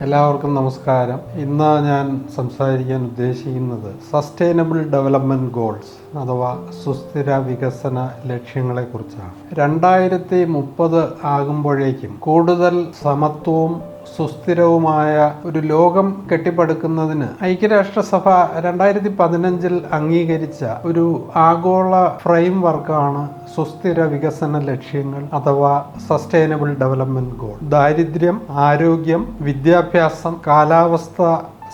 എല്ലാവർക്കും നമസ്കാരം. ഇന്ന് ഞാൻ സംസാരിക്കാൻ ഉദ്ദേശിക്കുന്നത് സസ്റ്റൈനബിൾ ഡെവലപ്മെൻറ്റ് ഗോൾസ് അഥവാ സുസ്ഥിര വികസന ലക്ഷ്യങ്ങളെക്കുറിച്ചാണ്. 2030 ആകുമ്പോഴേക്കും കൂടുതൽ സമത്വവും സുസ്ഥിരവുമായ ഒരു ലോകം കെട്ടിപ്പടുക്കുന്നതിന് ഐക്യരാഷ്ട്രസഭ 2015 അംഗീകരിച്ച ഒരു ആഗോള ഫ്രെയിം വർക്കാണ് സുസ്ഥിര വികസന ലക്ഷ്യങ്ങൾ അഥവാ സസ്റ്റൈനബിൾ ഡെവലപ്മെന്റ് ഗോൾ. ദാരിദ്ര്യം, ആരോഗ്യം, വിദ്യാഭ്യാസം, കാലാവസ്ഥ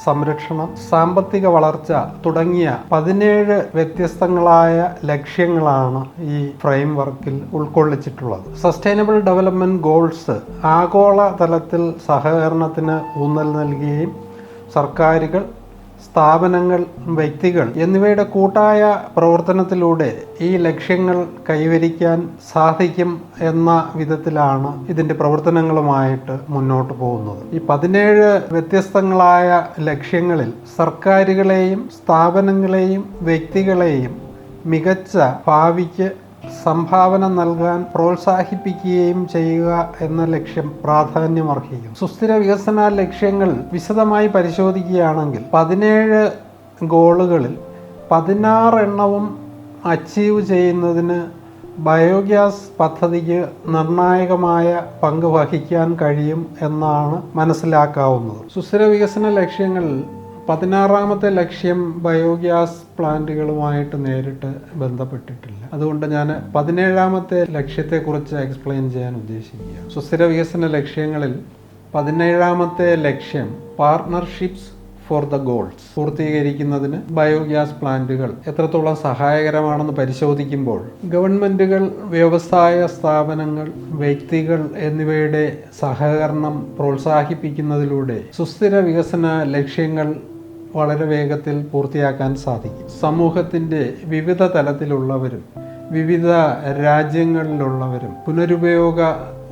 സംരക്ഷണം, സാമ്പത്തിക വളർച്ച തുടങ്ങിയ 17 വ്യത്യസ്തങ്ങളായ ലക്ഷ്യങ്ങളാണ് ഈ ഫ്രെയിം വർക്കിൽ ഉൾക്കൊള്ളിച്ചിട്ടുള്ളത്. സസ്റ്റൈനബിൾ ഡെവലപ്മെന്റ് ഗോൾസ് ആഗോള തലത്തിൽ സഹകരണത്തിന് ഊന്നൽ നൽകുകയും സർക്കാരുകൾ, സ്ഥാപനങ്ങൾ, വ്യക്തികൾ എന്നിവയുടെ കൂട്ടായ പ്രവർത്തനത്തിലൂടെ ഈ ലക്ഷ്യങ്ങൾ കൈവരിക്കാൻ സാധിക്കും എന്ന വിധത്തിലാണ് ഇതിൻ്റെ പ്രവർത്തനങ്ങളുമായിട്ട് മുന്നോട്ട് പോകുന്നത്. ഈ 17 വ്യത്യസ്തങ്ങളായ ലക്ഷ്യങ്ങളിൽ സർക്കാരുകളെയും സ്ഥാപനങ്ങളെയും വ്യക്തികളെയും മികച്ച ഭാവിക്ക് സംഭാവന നൽകാൻ പ്രോത്സാഹിപ്പിക്കുകയും ചെയ്യുക എന്ന ലക്ഷ്യം പ്രാധാന്യമർഹിക്കും. സുസ്ഥിര വികസന ലക്ഷ്യങ്ങൾ വിശദമായി പരിശോധിക്കുകയാണെങ്കിൽ 17 ഗോളുകളിൽ 16 എണ്ണവും അച്ചീവ് ചെയ്യുന്നതിന് ബയോഗ്യാസ് പദ്ധതിക്ക് നിർണായകമായ പങ്ക് വഹിക്കാൻ കഴിയും എന്നാണ് മനസ്സിലാക്കാവുന്നത്. സുസ്ഥിര വികസന ലക്ഷ്യങ്ങൾ 16ാമത്തെ ലക്ഷ്യം ബയോഗ്യാസ് പ്ലാന്റുകളുമായിട്ട് നേരിട്ട് ബന്ധപ്പെട്ടിട്ടില്ല. അതുകൊണ്ട് ഞാൻ 17ാമത്തെ ലക്ഷ്യത്തെക്കുറിച്ച് എക്സ്പ്ലെയിൻ ചെയ്യാൻ ഉദ്ദേശിക്കുകയാണ്. സുസ്ഥിര വികസന ലക്ഷ്യങ്ങളിൽ 17ാമത്തെ ലക്ഷ്യം പാർട്ണർഷിപ്സ് ഫോർ ദ ഗോൾസ് പൂർത്തീകരിക്കുന്നതിന് ബയോഗ്യാസ് പ്ലാന്റുകൾ എത്രത്തോളം സഹായകരമാണെന്ന് പരിശോധിക്കുമ്പോൾ ഗവൺമെന്റുകൾ, വ്യവസായ സ്ഥാപനങ്ങൾ, വ്യക്തികൾ എന്നിവയുടെ സഹകരണം പ്രോത്സാഹിപ്പിക്കുന്നതിലൂടെ സുസ്ഥിര വികസന ലക്ഷ്യങ്ങൾ വളരെ വേഗത്തിൽ പൂർത്തിയാക്കാൻ സാധിക്കും. സമൂഹത്തിൻ്റെ വിവിധ തലത്തിലുള്ളവരും വിവിധ രാജ്യങ്ങളിലുള്ളവരും പുനരുപയോഗ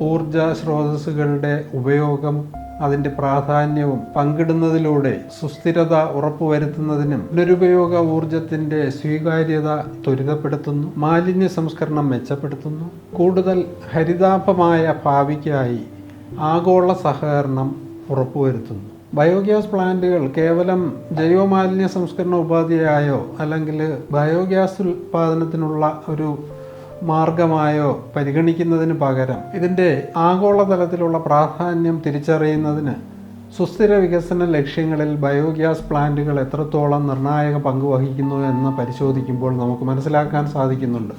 ഊർജ സ്രോതസ്സുകളുടെ ഉപയോഗം, അതിൻ്റെ പ്രാധാന്യവും പങ്കിടുന്നതിലൂടെ സുസ്ഥിരത ഉറപ്പുവരുത്തുന്നതിനും പുനരുപയോഗ ഊർജത്തിൻ്റെ സ്വീകാര്യത ത്വരിതപ്പെടുത്തുന്നു, മാലിന്യ സംസ്കരണം മെച്ചപ്പെടുത്തുന്നു, കൂടുതൽ ഹരിതാഭമായ ഭാവിക്കായി ആഗോള സഹകരണം ഉറപ്പുവരുത്തുന്നു. ബയോഗ്യാസ് പ്ലാന്റുകൾ കേവലം ജൈവമാലിന്യ സംസ്കരണ ഉപാധിയായോ അല്ലെങ്കിൽ ബയോഗ്യാസ് ഉൽപ്പാദനത്തിനുള്ള ഒരു മാർഗമായോ പരിഗണിക്കുന്നതിന് പകരം ഇതിൻ്റെ ആഗോളതലത്തിലുള്ള പ്രാധാന്യം തിരിച്ചറിയുന്നതിന് സുസ്ഥിര വികസന ലക്ഷ്യങ്ങളിൽ ബയോഗ്യാസ് പ്ലാന്റുകൾ എത്രത്തോളം നിർണായക പങ്ക് വഹിക്കുന്നു എന്ന് പരിശോധിക്കുമ്പോൾ നമുക്ക് മനസ്സിലാക്കാൻ സാധിക്കുന്നുണ്ട്.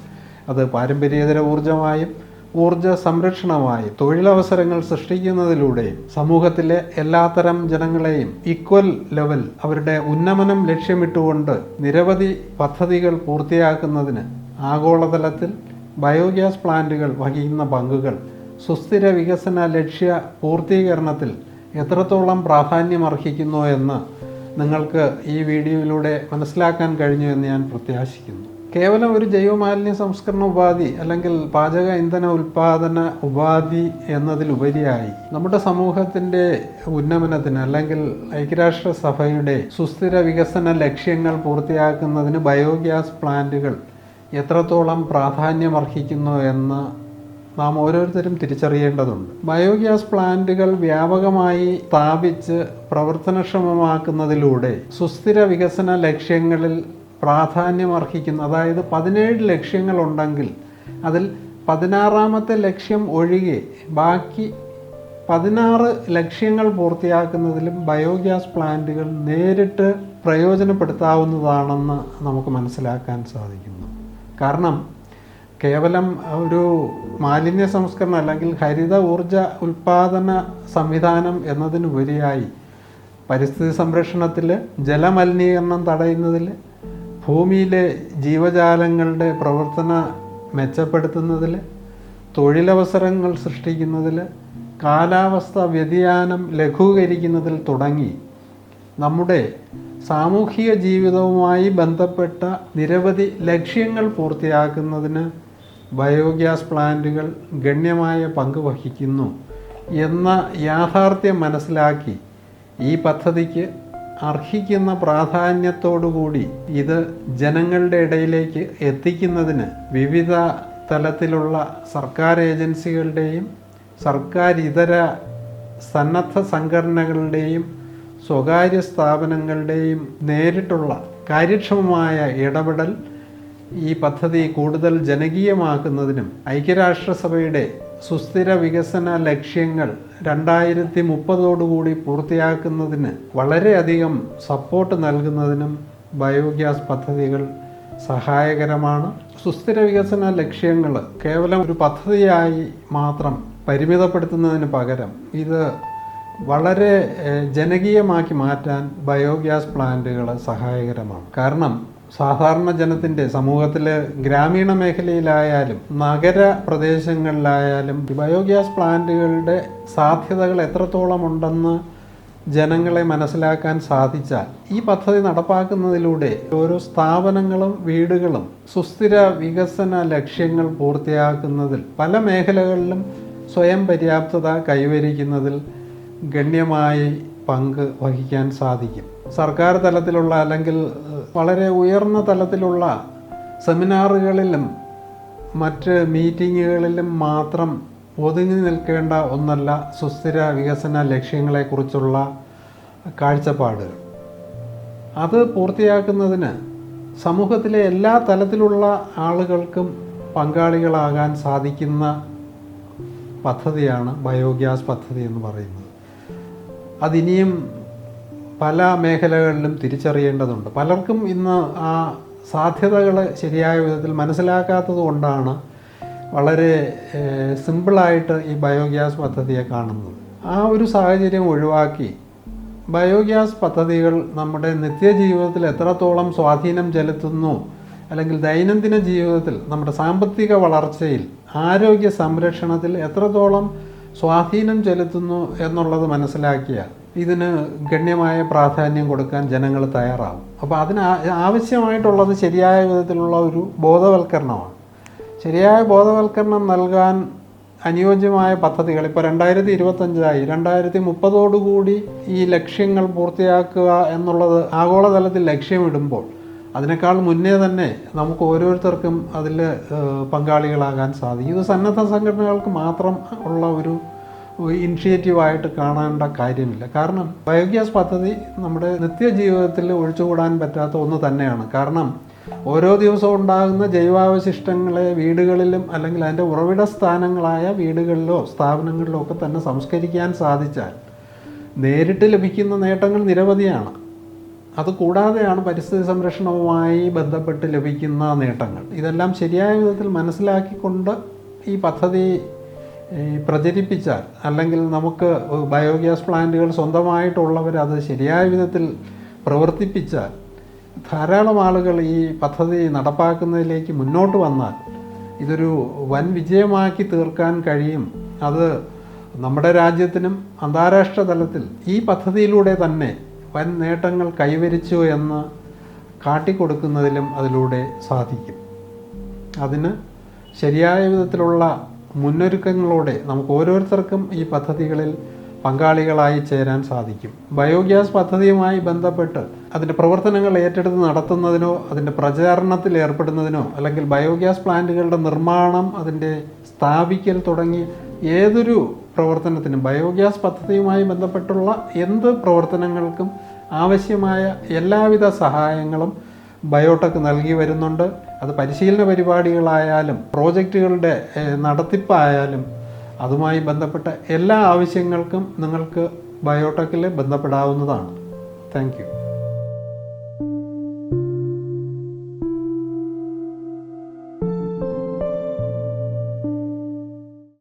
അത് പാരമ്പര്യേതര ഊർജ്ജമായും ഊർജ്ജ സംരക്ഷണമായും തൊഴിലവസരങ്ങൾ സൃഷ്ടിക്കുന്നതിലൂടെയും സമൂഹത്തിലെ എല്ലാത്തരം ജനങ്ങളെയും ഈക്വൽ ലെവൽ അവരുടെ ഉന്നമനം ലക്ഷ്യമിട്ടുകൊണ്ട് നിരവധി പദ്ധതികൾ പൂർത്തിയാക്കുന്നതിന് ആഗോളതലത്തിൽ ബയോഗ്യാസ് പ്ലാന്റുകൾ വഹിക്കുന്ന പങ്കുകൾ സുസ്ഥിര വികസന ലക്ഷ്യ പൂർത്തീകരണത്തിൽ എത്രത്തോളം പ്രാധാന്യമർഹിക്കുന്നു എന്ന് നിങ്ങൾക്ക് ഈ വീഡിയോയിലൂടെ മനസ്സിലാക്കാൻ കഴിഞ്ഞു എന്ന് ഞാൻ പ്രത്യാശിക്കുന്നു. കേവലം ഒരു ജൈവമാലിന്യ സംസ്കരണ ഉപാധി അല്ലെങ്കിൽ പാചക ഇന്ധന ഉൽപാദന ഉപാധി എന്നതിലുപരിയായി നമ്മുടെ സമൂഹത്തിൻ്റെ ഉന്നമനത്തിന് അല്ലെങ്കിൽ ഐക്യരാഷ്ട്രസഭയുടെ സുസ്ഥിര വികസന ലക്ഷ്യങ്ങൾ പൂർത്തിയാക്കുന്നതിന് ബയോഗ്യാസ് പ്ലാന്റുകൾ എത്രത്തോളം പ്രാധാന്യമർഹിക്കുന്നു എന്ന് നാം ഓരോരുത്തരും തിരിച്ചറിയേണ്ടതുണ്ട്. ബയോഗ്യാസ് പ്ലാന്റുകൾ വ്യാപകമായി സ്ഥാപിച്ച് പ്രവർത്തനക്ഷമമാക്കുന്നതിലൂടെ സുസ്ഥിര വികസന ലക്ഷ്യങ്ങളിൽ പ്രാധാന്യമർഹിക്കുന്ന, അതായത് 17 ലക്ഷ്യങ്ങളുണ്ടെങ്കിൽ അതിൽ 16ാമത്തെ ലക്ഷ്യം ഒഴികെ ബാക്കി 16 ലക്ഷ്യങ്ങൾ പൂർത്തിയാക്കുന്നതിലും ബയോഗ്യാസ് പ്ലാന്റുകൾ നേരിട്ട് പ്രയോജനപ്പെടുത്താവുന്നതാണെന്ന് നമുക്ക് മനസ്സിലാക്കാൻ സാധിക്കുന്നു. കാരണം കേവലം ഒരു മാലിന്യ സംസ്കരണം അല്ലെങ്കിൽ ഹരിത ഊർജ ഉൽപാദന സംവിധാനം എന്നതിനുപരിയായി പരിസ്ഥിതി സംരക്ഷണത്തിൽ, ജലമലിനീകരണം തടയുന്നതിൽ, ഭൂമിയിലെ ജീവജാലങ്ങളുടെ പ്രവർത്തന മെച്ചപ്പെടുത്തുന്നതിൽ, തൊഴിലവസരങ്ങൾ സൃഷ്ടിക്കുന്നതിൽ, കാലാവസ്ഥ വ്യതിയാനം ലഘൂകരിക്കുന്നതിൽ തുടങ്ങി നമ്മുടെ സാമൂഹിക ജീവിതവുമായി ബന്ധപ്പെട്ട നിരവധി ലക്ഷ്യങ്ങൾ പൂർത്തിയാക്കുന്നതിന് ബയോഗ്യാസ് പ്ലാന്റുകൾ ഗണ്യമായ പങ്ക് വഹിക്കുന്നു എന്ന യാഥാർത്ഥ്യം മനസ്സിലാക്കി ഈ പദ്ധതിക്ക് അർഹിക്കുന്ന പ്രാധാന്യത്തോടുകൂടി ഇത് ജനങ്ങളുടെ ഇടയിലേക്ക് എത്തിക്കുന്നതിന് വിവിധ തലത്തിലുള്ള സർക്കാർ ഏജൻസികളുടെയും സർക്കാരിതര സന്നദ്ധ സംഘടനകളുടെയും സ്വകാര്യ സ്ഥാപനങ്ങളുടെയും നേരിട്ടുള്ള കാര്യക്ഷമമായ ഇടപെടൽ ഈ പദ്ധതി കൂടുതൽ ജനകീയമാക്കുന്നതിനും ഐക്യരാഷ്ട്രസഭയുടെ സുസ്ഥിര വികസന ലക്ഷ്യങ്ങൾ 2030 പൂർത്തിയാക്കുന്നതിന് വളരെയധികം സപ്പോർട്ട് നൽകുന്നതിനും ബയോഗ്യാസ് പദ്ധതികൾ സഹായകരമാണ്. സുസ്ഥിര വികസന ലക്ഷ്യങ്ങൾ കേവലം ഒരു പദ്ധതിയായി മാത്രം പരിമിതപ്പെടുത്തുന്നതിന് പകരം ഇത് വളരെ ജനകീയമാക്കി മാറ്റാൻ ബയോഗ്യാസ് പ്ലാന്റുകൾ സഹായകരമാണ്. കാരണം സാധാരണ ജനത്തിൻ്റെ സമൂഹത്തിൽ ഗ്രാമീണ മേഖലയിലായാലും നഗര പ്രദേശങ്ങളിലായാലും ബയോഗ്യാസ് പ്ലാന്റുകളുടെ സാധ്യതകൾ എത്രത്തോളം ഉണ്ടെന്ന് ജനങ്ങളെ മനസ്സിലാക്കാൻ സാധിച്ചാൽ ഈ പദ്ധതി നടപ്പാക്കുന്നതിലൂടെ ഓരോ സ്ഥാപനങ്ങളും വീടുകളും സുസ്ഥിര വികസന ലക്ഷ്യങ്ങൾ പൂർത്തിയാക്കുന്നതിൽ പല മേഖലകളിലും സ്വയം പര്യാപ്തത കൈവരിക്കുന്നതിൽ ഗണ്യമായി പങ്ക് വഹിക്കാൻ സാധിക്കും. സർക്കാർ തലത്തിലുള്ള അല്ലെങ്കിൽ വളരെ ഉയർന്ന തലത്തിലുള്ള സെമിനാറുകളിലും മറ്റ് മീറ്റിങ്ങുകളിലും മാത്രം ഒതുങ്ങി നിൽക്കേണ്ട ഒന്നല്ല സുസ്ഥിര വികസന ലക്ഷ്യങ്ങളെക്കുറിച്ചുള്ള കാഴ്ചപ്പാടുകൾ. അത് പൂർത്തിയാക്കുന്നതിന് സമൂഹത്തിലെ എല്ലാ തലത്തിലുള്ള ആളുകൾക്കും പങ്കാളികളാകാൻ സാധിക്കുന്ന പദ്ധതിയാണ് ബയോഗ്യാസ് പദ്ധതി എന്ന് പറയുന്നത്. അതിനിയും പല മേഖലകളിലും തിരിച്ചറിയേണ്ടതുണ്ട്. പലർക്കും ഇന്ന് ആ സാധ്യതകൾ ശരിയായ വിധത്തിൽ മനസ്സിലാക്കാത്തത് കൊണ്ടാണ് വളരെ സിമ്പിളായിട്ട് ഈ ബയോഗ്യാസ് പദ്ധതിയെ കാണുന്നത്. ആ ഒരു സാഹചര്യം ഒഴിവാക്കി ബയോഗ്യാസ് പദ്ധതികൾ നമ്മുടെ നിത്യജീവിതത്തിൽ എത്രത്തോളം സ്വാധീനം ചെലുത്തുന്നു, അല്ലെങ്കിൽ ദൈനംദിന ജീവിതത്തിൽ നമ്മുടെ സാമ്പത്തിക വളർച്ചയിൽ ആരോഗ്യ സംരക്ഷണത്തിൽ എത്രത്തോളം സ്വാധീനം ചെലുത്തുന്നു എന്നുള്ളത് മനസ്സിലാക്കിയാൽ ഇതിന് ഗണ്യമായ പ്രാധാന്യം കൊടുക്കാൻ ജനങ്ങൾ തയ്യാറാവും. അപ്പോൾ അതിന് ആവശ്യമായിട്ടുള്ളത് ശരിയായ വിധത്തിലുള്ള ഒരു ബോധവൽക്കരണമാണ്. ശരിയായ ബോധവൽക്കരണം നൽകാൻ അനുയോജ്യമായ പദ്ധതികൾ ഇപ്പോൾ 2025 2030 ഈ ലക്ഷ്യങ്ങൾ പൂർത്തിയാക്കുക എന്നുള്ളത് ആഗോളതലത്തിൽ ലക്ഷ്യമിടുമ്പോൾ അതിനേക്കാൾ മുന്നേ തന്നെ നമുക്ക് ഓരോരുത്തർക്കും അതിൽ പങ്കാളികളാകാൻ സാധിക്കും. ഇത് സന്നദ്ധ സംഘടനകൾക്ക് മാത്രം ഉള്ള ഒരു ഇനിഷ്യേറ്റീവായിട്ട് കാണേണ്ട കാര്യമില്ല. കാരണം ബയോഗ്യാസ് പദ്ധതി നമ്മുടെ നിത്യജീവിതത്തിൽ ഒഴിച്ചുകൂടാൻ പറ്റാത്ത ഒന്ന് തന്നെയാണ്. കാരണം ഓരോ ദിവസവും ഉണ്ടാകുന്ന ജൈവാവശിഷ്ടങ്ങളെ വീടുകളിലും അല്ലെങ്കിൽ അതിൻ്റെ ഉറവിട സ്ഥാനങ്ങളായ വീടുകളിലോ സ്ഥാപനങ്ങളിലോ ഒക്കെ തന്നെ സംസ്കരിക്കാൻ സാധിച്ചാൽ നേരിട്ട് ലഭിക്കുന്ന നേട്ടങ്ങൾ നിരവധിയാണ്. അതുകൂടാതെയാണ് പരിസ്ഥിതി സംരക്ഷണവുമായി ബന്ധപ്പെട്ട് ലഭിക്കുന്ന നേട്ടങ്ങൾ. ഇതെല്ലാം ശരിയായ വിധത്തിൽ മനസ്സിലാക്കിക്കൊണ്ട് ഈ പദ്ധതി പ്രചരിപ്പിച്ചാൽ, അല്ലെങ്കിൽ നമുക്ക് ബയോഗ്യാസ് പ്ലാന്റുകൾ സ്വന്തമായിട്ടുള്ളവർ അത് ശരിയായ വിധത്തിൽ പ്രവർത്തിപ്പിച്ചാൽ ധാരാളം ആളുകൾ ഈ പദ്ധതി നടപ്പാക്കുന്നതിലേക്ക് മുന്നോട്ട് വന്നാൽ ഇതൊരു വൻ വിജയമാക്കി തീർക്കാൻ കഴിയും. അത് നമ്മുടെ രാജ്യത്തിനും അന്താരാഷ്ട്ര തലത്തിൽ ഈ പദ്ധതിയിലൂടെ തന്നെ വൻ നേട്ടങ്ങൾ കൈവരിച്ചു എന്ന് കാട്ടിക്കൊടുക്കുന്നതിലും അതിലൂടെ സാധിക്കും. അതിന് ശരിയായ വിധത്തിലുള്ള മുന്നൊരുക്കങ്ങളോടെ നമുക്ക് ഓരോരുത്തർക്കും ഈ പദ്ധതികളിൽ പങ്കാളികളായി ചേരാൻ സാധിക്കും. ബയോഗ്യാസ് പദ്ധതിയുമായി ബന്ധപ്പെട്ട് അതിൻ്റെ പ്രവർത്തനങ്ങൾ ഏറ്റെടുത്ത് നടത്തുന്നതിനോ അതിൻ്റെ പ്രചാരണത്തിൽ ഏർപ്പെടുന്നതിനോ അല്ലെങ്കിൽ ബയോഗ്യാസ് പ്ലാന്റുകളുടെ നിർമ്മാണം, അതിൻ്റെ സ്ഥാപിക്കൽ തുടങ്ങി ഏതൊരു പ്രവർത്തനത്തിനും ബയോഗ്യാസ് പദ്ധതിയുമായി ബന്ധപ്പെട്ടുള്ള എന്ത് പ്രവർത്തനങ്ങൾക്കും ആവശ്യമായ എല്ലാവിധ സഹായങ്ങളും ബയോടെക് നൽകി വരുന്നുണ്ട്. അത് പരിശീലന പരിപാടികളായാലും പ്രോജക്റ്റുകളുടെ നടത്തിപ്പായാലും അതുമായി ബന്ധപ്പെട്ട എല്ലാ ആവശ്യങ്ങൾക്കും നിങ്ങൾക്ക് ബയോടെക്കിൽ ബന്ധപ്പെടാവുന്നതാണ്. Thank you.